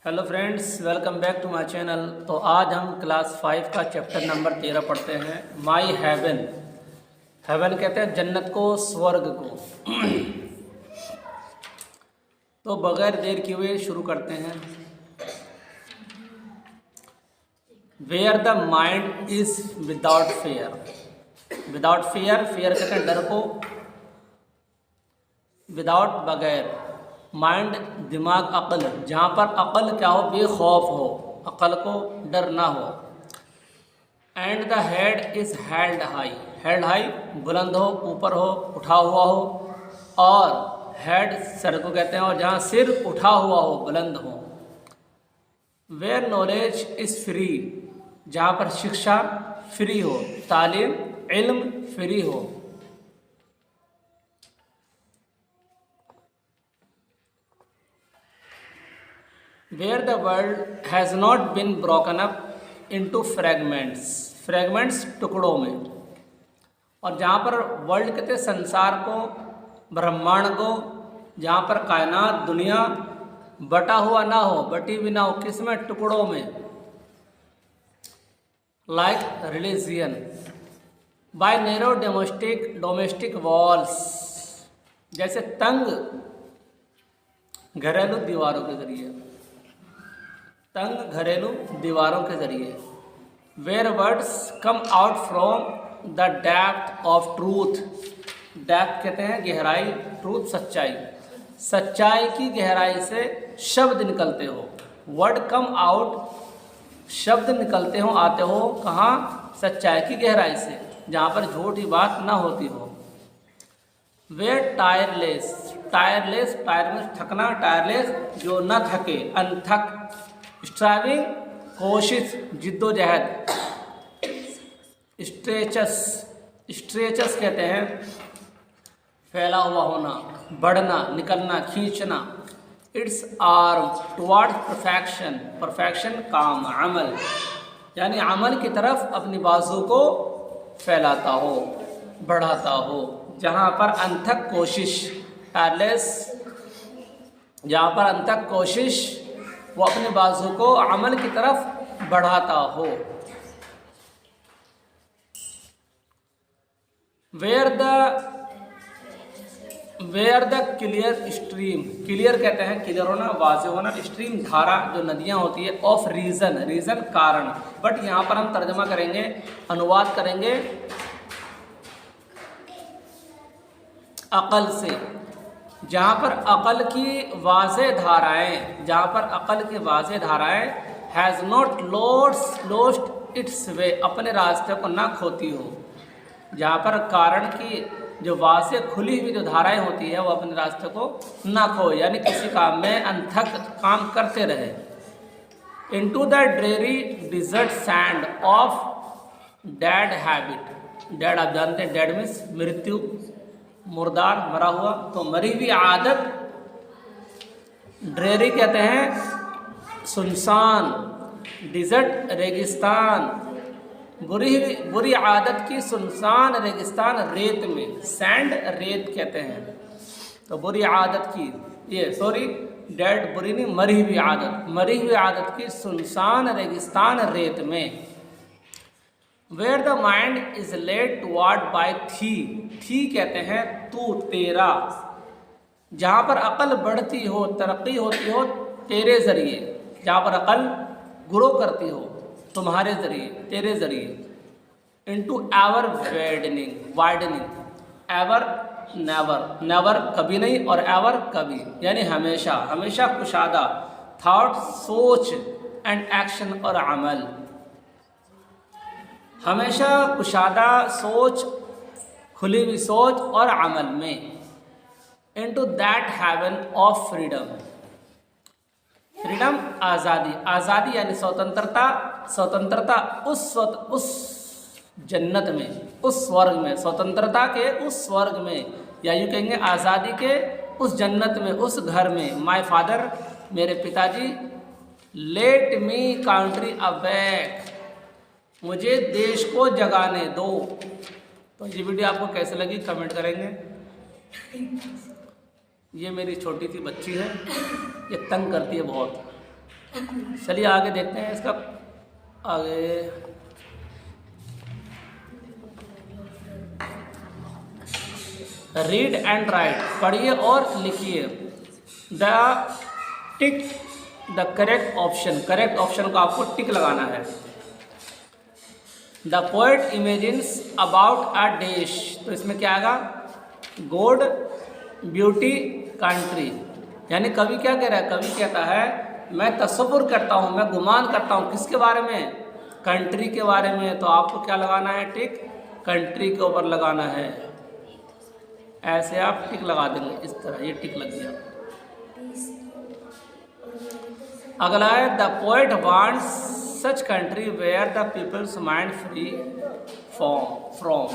Hello friends, welcome back to my channel. तो आज हम क्लास 5 का चैप्टर नंबर 13 पढ़ते हैं। My heaven. हेवन कहते हैं जन्नत को, स्वर्ग को। तो बगैर देर किए हुए शुरू करते हैं। Where the mind is without fear. Without fear, fear कहते हैं डर को, विदाउट बगैर, माइंड दिमाग, अक्ल, जहाँ पर अक्ल क्या हो, बेखौफ हो, अक्ल को डर ना हो। And the head is held high. Held high बुलंद हो, ऊपर हो, उठा हुआ हो। और हेड सर को कहते हैं, और जहाँ सिर उठा हुआ हो, बुलंद हो। Where knowledge is free. जहाँ पर शिक्षा फ्री हो, तालीम, इल्म फ्री हो। Where the world has not been broken up into fragments, fragments टुकड़ों में। और जहाँ पर वर्ल्ड कहते संसार को, ब्रह्मांड को, जहाँ पर कायनात, दुनिया बटा हुआ ना हो, बटी भी ना हो, किसमें, टुकड़ों में। Like religion by narrow domestic walls, जैसे तंग घरेलू दीवारों के जरिए, तंग घरेलू दीवारों के जरिए। Where words come out from the depth of truth. Depth कहते हैं गहराई, ट्रूथ सच्चाई, सच्चाई की गहराई से शब्द निकलते हो। वर्ड कम आउट, शब्द निकलते हो, आते हो कहाँ, सच्चाई की गहराई से, जहाँ पर झूठी बात ना होती हो। वेयर टायरलेस, टायरलेस, टायर में थकना, टायरलेस जो न थके, अनथक। स्ट्राइविंग कोशिश, जिद्दोजहद। स्ट्रेचस, स्ट्रेचस कहते हैं फैला हुआ होना, बढ़ना, निकलना, खींचना। It's arm toward perfection, perfection काम, अमल, यानी अमल की तरफ अपनी बाजू को फैलाता हो, बढ़ाता हो। जहाँ पर अनथक कोशिश, टायरलेस, जहाँ पर अनथक कोशिश, वो अपने बाजू को अमल की तरफ बढ़ाता हो। Where the clear stream, clear कहते हैं क्लियर होना, वाज़ेह होना, स्ट्रीम धारा, जो नदियां होती है, ऑफ रीजन, रीजन कारण। बट यहाँ पर हम तर्जमा करेंगे, अनुवाद करेंगे अकल से। जहाँ पर अकल की वाज़ेह धाराएं, जहाँ पर अकल की वाज़ेह धाराएं, हैज़ नॉट लॉस्ट इट्स वे, अपने रास्ते को ना खोती हो। जहाँ पर कारण की जो वाज़ेह खुली हुई जो धाराएं होती है, वो अपने रास्ते को ना खो, यानी किसी काम में अनथक काम करते रहे। Into the dreary desert sand of dead habit. Dead आप जानते हैं, डेड मीन्स मृत्यु, मुर्दार, मरा हुआ, तो मरी हुई आदत। ड्रेरी कहते हैं सुनसान, डिजर्ट रेगिस्तान, बुरी आदत की सुनसान रेगिस्तान, रेत में, सैंड रेत कहते हैं। तो बुरी आदत की, ये सॉरी डेड, बुरी नहीं, मरी हुई आदत, मरी हुई आदत की सुनसान रेगिस्तान, रेत में। Where the mind is led toward by thee कहते हैं तू, तेरा, जहाँ पर अकल बढ़ती हो, तरक्की होती हो तेरे जरिए, जहाँ पर अकल ग्रो करती हो तुम्हारे जरिए, तेरे जरिए। Into ever widening, ever never, never कभी नहीं, और एवर कभी, यानी हमेशा, हमेशा कुशादा, थॉट सोच, एंड एक्शन और अमल, हमेशा कुशादा सोच, खुली हुई सोच और अमल में। Into that heaven of freedom, freedom आज़ादी, आज़ादी यानी स्वतंत्रता, स्वतंत्रता उस जन्नत में, उस स्वर्ग में, स्वतंत्रता के उस स्वर्ग में, या यूँ कहेंगे आज़ादी के उस जन्नत में, उस घर में। माय फादर, मेरे पिताजी, लेट मी कंट्री अबैक, मुझे देश को जगाने दो। तो ये वीडियो आपको कैसे लगी कमेंट करेंगे। ये मेरी छोटी सी बच्ची है, ये तंग करती है बहुत। चलिए आगे देखते हैं इसका आगे। रीड एंड राइट, पढ़िए और लिखिए। The tick the correct option, correct option को आपको टिक लगाना है। The poet imagines about a dish, तो इसमें क्या आएगा? Good, beauty, country. यानी कवि क्या कह रहा है? कवि कहता है मैं तसव्वुर करता हूँ, मैं गुमान करता हूँ किसके बारे में? कंट्री के बारे में। तो आपको क्या लगाना है? टिक कंट्री के ऊपर लगाना है। ऐसे आप टिक लगा देंगे इस तरह, ये टिक लग गया। अगला है the poet wants such country where the people's mind free from.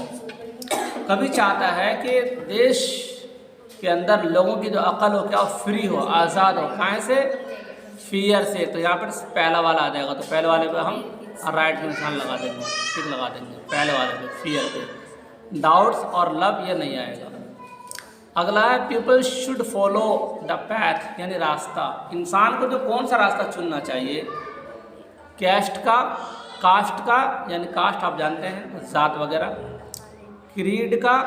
कवि चाहता है कि देश के अंदर लोगों की जो अकल हो क्या फ्री हो, आज़ाद हो। कहाँ से? फियर से। तो यहाँ पर पहला वाला आ जाएगा, तो पहले वाले पे हम राइट में निशान लगा देंगे, टिक लगा देंगे पहले वाले पे, फियर पे। डाउट्स और लव ये नहीं आएगा। अगला है people should follow the path, यानी रास्ता। इंसान को जो कौन सा रास्ता चुनना चाहिए? कैस्ट का, कास्ट का, यानी कास्ट आप जानते हैं जात वगैरह, क्रीड का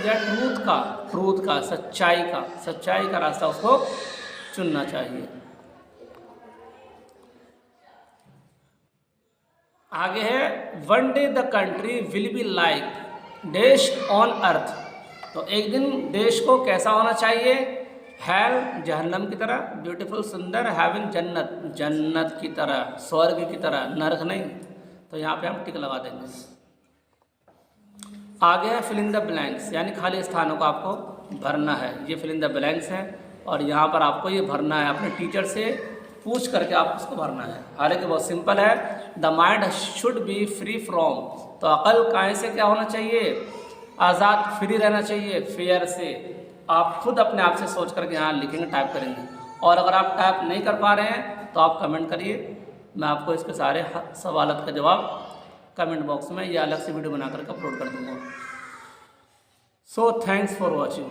या ट्रूथ का, ट्रूथ का, सच्चाई का, सच्चाई का रास्ता उसको चुनना चाहिए। आगे है one day the country will be like dash on earth. तो एक दिन देश को कैसा होना चाहिए? हेल, जहन्नम की तरह, ब्यूटीफुल, सुंदर, हेवन, जन्नत, जन्नत की तरह, स्वर्ग की तरह, नरक नहीं। तो यहाँ पे हम टिक लगा देंगे। आगे है फिल इन द ब्लैंक्स, यानी खाली स्थानों को आपको भरना है। ये फिल इन द ब्लैंक्स है और यहाँ पर आपको ये भरना है, अपने टीचर से पूछ करके आप उसको भरना है। हालांकि बहुत सिंपल है। The mind should be free from, तो अकल कहाँ से क्या होना चाहिए? आज़ाद, फ्री रहना चाहिए फियर से। आप खुद अपने आप से सोच करके यहाँ लिखेंगे, टाइप करेंगे। और अगर आप टाइप नहीं कर पा रहे हैं तो आप कमेंट करिए, मैं आपको इसके सारे सवालों का जवाब कमेंट बॉक्स में या अलग से वीडियो बना करके अपलोड कर दूँगा। So thanks for watching.